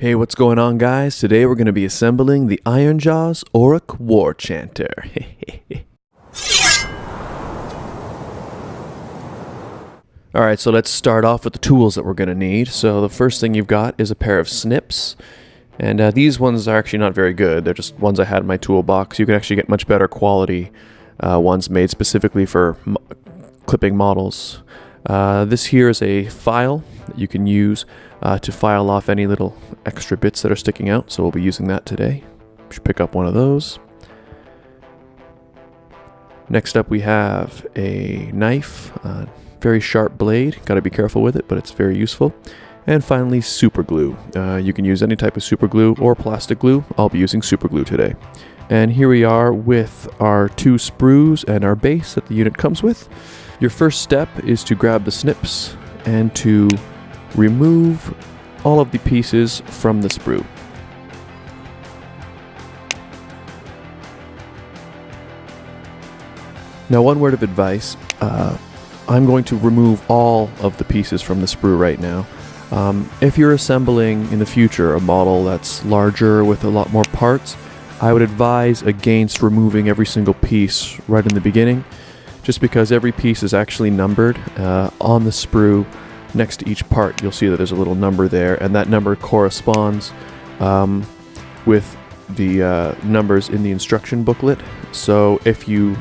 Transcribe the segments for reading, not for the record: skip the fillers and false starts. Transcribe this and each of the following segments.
Hey, what's going on, guys? Today we're going to be assembling the Ironjawz Orruk Warchanter. Alright, so let's start off with the tools that we're going to need. So the first thing you've got is a pair of snips. And these ones are actually not very good. They're just ones I had in my toolbox. You can actually get much better quality ones made specifically for clipping models. This here is a file that you can use to file off any little extra bits that are sticking out, so we'll be using that today. Should pick up one of those. Next up we have a knife, very sharp blade, gotta be careful with it, but it's very useful. And finally, superglue. You can use any type of superglue or plastic glue. I'll be using superglue today. And here we are with our two sprues and our base that the unit comes with. Your first step is to grab the snips and to remove all of the pieces from the sprue. Now, one word of advice, I'm going to remove all of the pieces from the sprue right now. If you're assembling in the future a model that's larger with a lot more parts, I would advise against removing every single piece right in the beginning, just because every piece is actually numbered on the sprue. Next to each part, you'll see that there's a little number there, and that number corresponds with the numbers in the instruction booklet. So if you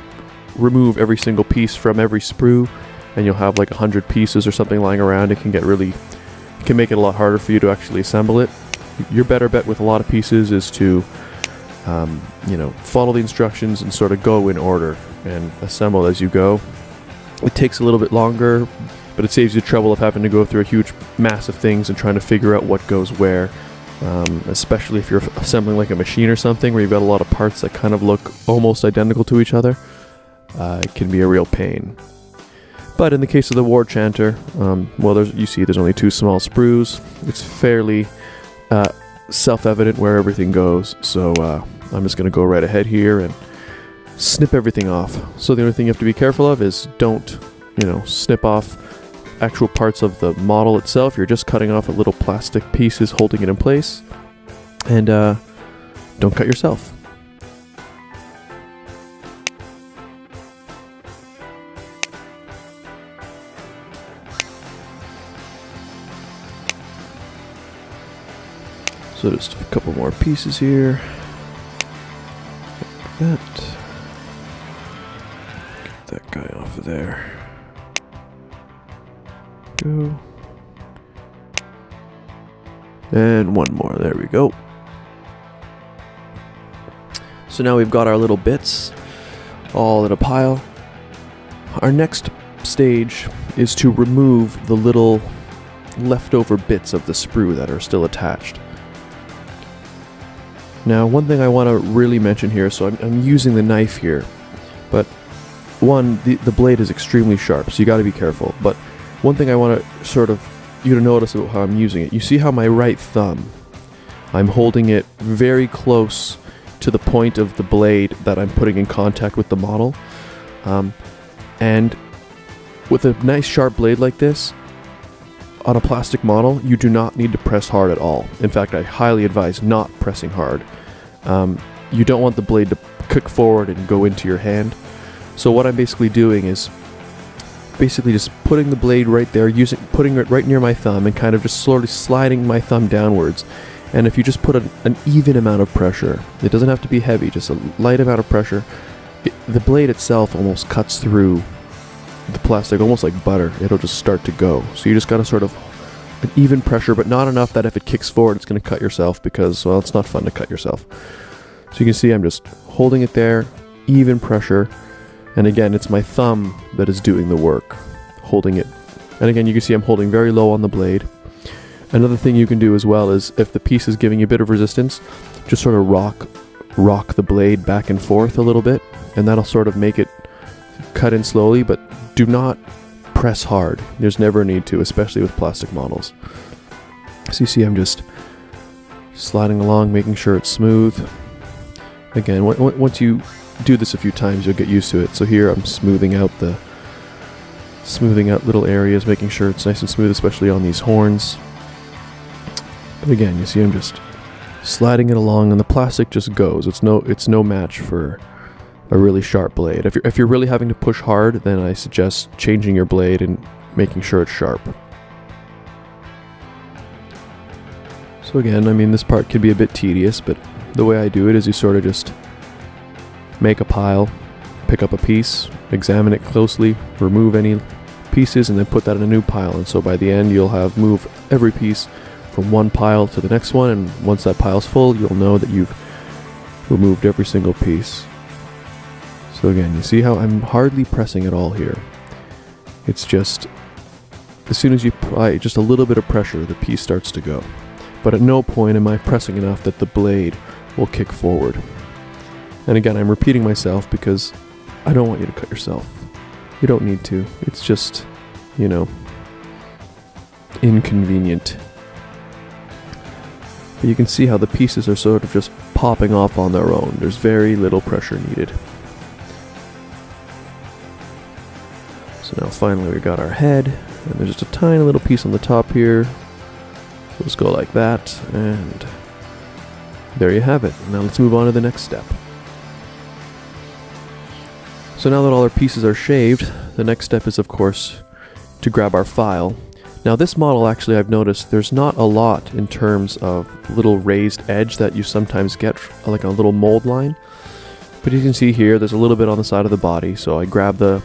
remove every single piece from every sprue, and you'll have like 100 pieces or something lying around, it can make it a lot harder for you to actually assemble it. Your better bet with a lot of pieces is to follow the instructions and sort of go in order and assemble as you go. It takes a little bit longer, but it saves you the trouble of having to go through a huge mass of things and trying to figure out what goes where, especially if you're assembling like a machine or something where you've got a lot of parts that kind of look almost identical to each other. It can be a real pain. But in the case of the Warchanter, you see there's only two small sprues. It's fairly self-evident where everything goes, so I'm just going to go right ahead here and snip everything off. So the only thing you have to be careful of is don't, snip off actual parts of the model itself. You're just cutting off little plastic pieces holding it in place, and don't cut yourself. So just a couple more pieces here. Like that. Get that guy off of there. Go. And one more. There we go. So now we've got our little bits all in a pile. Our next stage is to remove the little leftover bits of the sprue that are still attached. Now, one thing I want to really mention here, so I'm using the knife here, but one, the blade is extremely sharp, so you got to be careful. But one thing I want to you to notice about how I'm using it. You see how my right thumb, I'm holding it very close to the point of the blade that I'm putting in contact with the model. And with a nice sharp blade like this, on a plastic model, you do not need to press hard at all. In fact, I highly advise not pressing hard. You don't want the blade to kick forward and go into your hand. So what I'm basically doing is just putting the blade right there, putting it right near my thumb, and kind of just slowly sliding my thumb downwards. And if you just put an even amount of pressure, it doesn't have to be heavy, just a light amount of pressure, the blade itself almost cuts through the plastic almost like butter. It'll just start to go. So you just got to sort of an even pressure, but not enough that if it kicks forward it's going to cut yourself, because, well, it's not fun to cut yourself. So you can see I'm just holding it there, even pressure, and again it's my thumb that is doing the work, holding it. And again you can see I'm holding very low on the blade. Another thing you can do as well is, if the piece is giving you a bit of resistance, just sort of rock the blade back and forth a little bit, and that'll sort of make it cut in slowly, but do not press hard. There's never a need to, especially with plastic models. So you see I'm just sliding along, making sure it's smooth. Again, once you do this a few times, you'll get used to it. So here I'm smoothing out little areas, making sure it's nice and smooth, especially on these horns. But again, you see I'm just sliding it along, and the plastic just goes. It's no match for a really sharp blade. If you're really having to push hard, then I suggest changing your blade and making sure it's sharp. So again, I mean, this part can be a bit tedious, but the way I do it is you sort of just make a pile, pick up a piece, examine it closely, remove any pieces, and then put that in a new pile. And so by the end, you'll have moved every piece from one pile to the next one, and once that pile's full, you'll know that you've removed every single piece. So again, you see how I'm hardly pressing at all here. It's just, as soon as you apply just a little bit of pressure, the piece starts to go. But at no point am I pressing enough that the blade will kick forward. And again, I'm repeating myself because I don't want you to cut yourself. You don't need to. It's just, you know, inconvenient. But you can see how the pieces are sort of just popping off on their own. There's very little pressure needed. So now finally we got our head, and there's just a tiny little piece on the top here. Let's go like that, and there you have it. Now let's move on to the next step. So now that all our pieces are shaved, the next step is, of course, to grab our file. Now this model, actually, I've noticed there's not a lot in terms of little raised edge that you sometimes get, like a little mold line. But you can see here, there's a little bit on the side of the body. So I grab the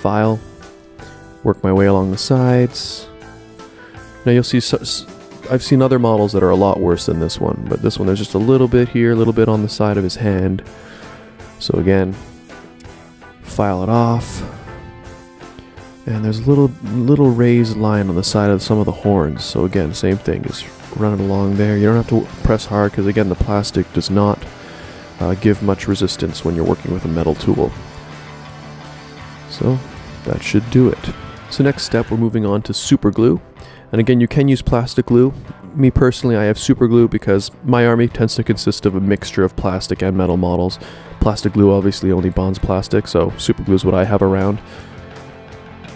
file, work my way along the sides. Now you'll see, I've seen other models that are a lot worse than this one, but this one, there's just a little bit here, a little bit on the side of his hand. So again, file it off. And there's a little raised line on the side of some of the horns. So again, same thing, just run it along there. You don't have to press hard because again, the plastic does not give much resistance when you're working with a metal tool. So that should do it. So next step, we're moving on to Superglue. And again, you can use plastic glue. Me personally, I have Superglue because my army tends to consist of a mixture of plastic and metal models. Plastic glue obviously only bonds plastic, so Superglue is what I have around.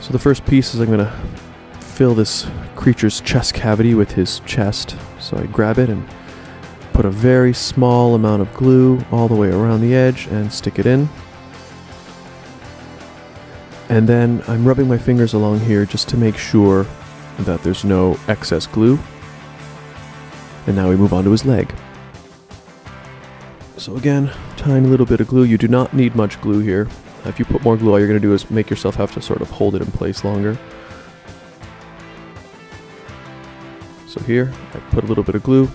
So the first piece is I'm going to fill this creature's chest cavity with his chest. So I grab it and put a very small amount of glue all the way around the edge and stick it in. And then I'm rubbing my fingers along here just to make sure that there's no excess glue. And now we move on to his leg. So again, tiny little bit of glue. You do not need much glue here. If you put more glue, all you're going to do is make yourself have to sort of hold it in place longer. So here, I put a little bit of glue.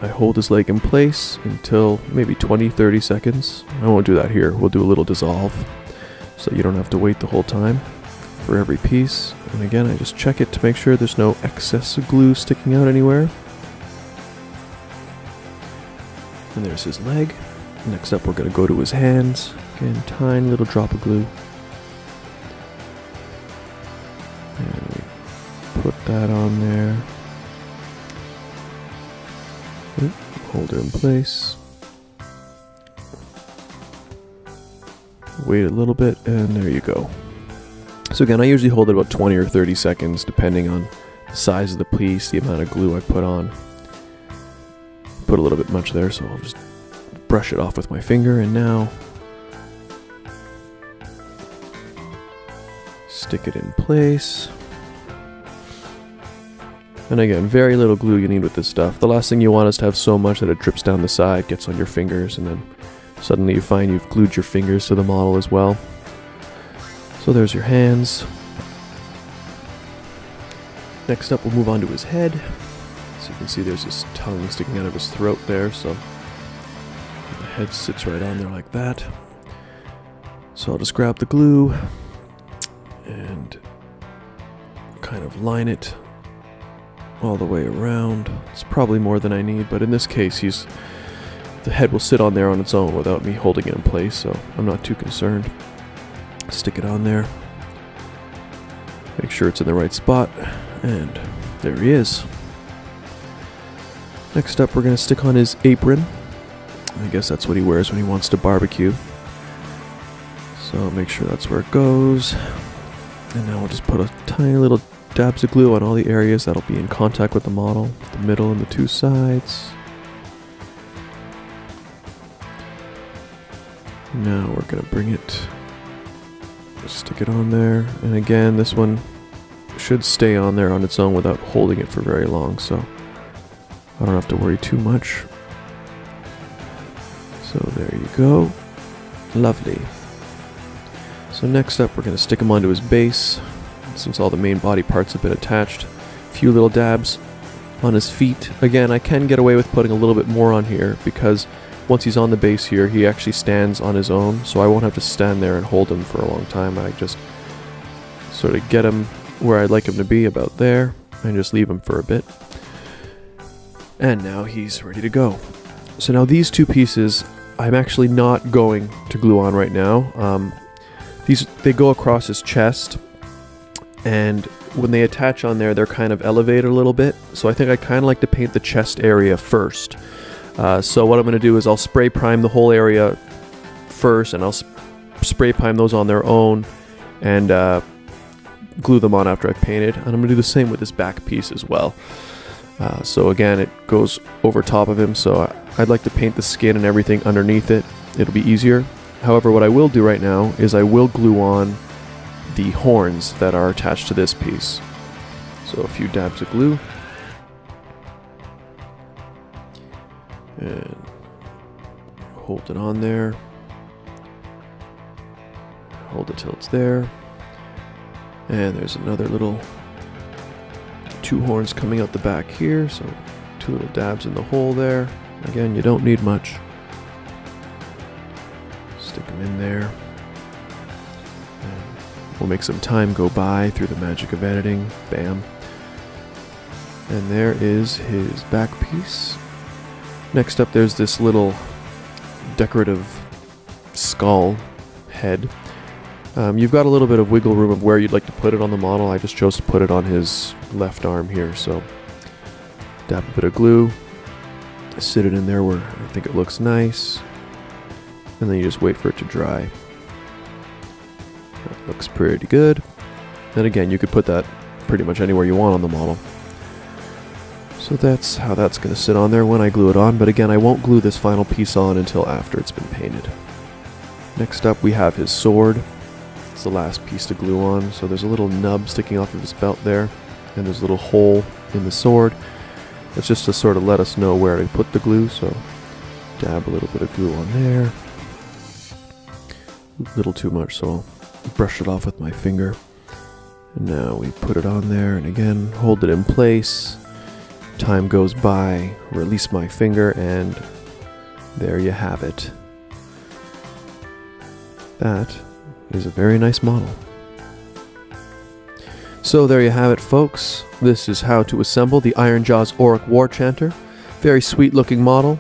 I hold his leg in place until maybe 20-30 seconds. I won't do that here. We'll do a little dissolve, so you don't have to wait the whole time for every piece. And again, I just check it to make sure there's no excess glue sticking out anywhere. And there's his leg. Next up, we're going to go to his hands. Again, tiny little drop of glue. And we put that on there. Hold it in place. Wait a little bit, and there you go. So again, I usually hold it about 20 or 30 seconds, depending on the size of the piece, the amount of glue I put on. Put a little bit much there, so I'll just brush it off with my finger, and now stick it in place. And again, very little glue you need with this stuff. The last thing you want is to have so much that it drips down the side, gets on your fingers, and then suddenly you find you've glued your fingers to the model as well. So there's your hands. Next up, we'll move on to his head. So you can see there's his tongue sticking out of his throat there, so the head sits right on there like that. So I'll just grab the glue and kind of line it all the way around. It's probably more than I need, but in this case, the head will sit on there on its own without me holding it in place, so I'm not too concerned. Stick it on there. Make sure it's in the right spot, and there he is. Next up, we're going to stick on his apron. I guess that's what he wears when he wants to barbecue. So make sure that's where it goes. And now we'll just put a tiny little dabs of glue on all the areas that'll be in contact with the model, the middle and the two sides. Now we're going to bring it, stick it on there, and again this one should stay on there on its own without holding it for very long, so I don't have to worry too much. So there you go. Lovely. So next up we're going to stick him onto his base. Since all the main body parts have been attached, a few little dabs on his feet. Again, I can get away with putting a little bit more on here because once he's on the base here, he actually stands on his own, so I won't have to stand there and hold him for a long time. I just sort of get him where I'd like him to be, about there, and just leave him for a bit. And now he's ready to go. So now these two pieces, I'm actually not going to glue on right now. They go across his chest, and when they attach on there, they're kind of elevated a little bit. So I think I kind of like to paint the chest area first. So what I'm going to do is I'll spray prime the whole area first, and I'll spray prime those on their own, and glue them on after I've painted. And I'm going to do the same with this back piece as well. So again, it goes over top of him, so I'd like to paint the skin and everything underneath it. It'll be easier. However, what I will do right now is I will glue on the horns that are attached to this piece. So a few dabs of glue. And hold it on there. Hold it till it's there. And there's another little two horns coming out the back here, so two little dabs in the hole there. Again, you don't need much. Stick them in there. And we'll make some time go by through the magic of editing. Bam. And there is his back piece. Next up, there's this little decorative skull head. You've got a little bit of wiggle room of where you'd like to put it on the model. I just chose to put it on his left arm here, so dab a bit of glue, sit it in there where I think it looks nice, and then you just wait for it to dry. That looks pretty good. And again, you could put that pretty much anywhere you want on the model. So that's how that's going to sit on there when I glue it on, but again, I won't glue this final piece on until after it's been painted. Next up, we have his sword. It's the last piece to glue on, so there's a little nub sticking off of his belt there, and there's a little hole in the sword. It's just to sort of let us know where to put the glue, so dab a little bit of glue on there. A little too much, so I'll brush it off with my finger. And now we put it on there, and again, hold it in place. Time goes by, release my finger, and there you have it. That is a very nice model. So there you have it, folks. This is how to assemble the Ironjawz Orruk Warchanter. Very sweet looking model.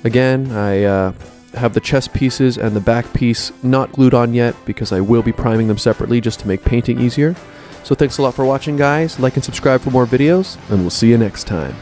Again, I have the chest pieces and the back piece not glued on yet because I will be priming them separately just to make painting easier. So thanks a lot for watching, guys. Like and subscribe for more videos, and we'll see you next time.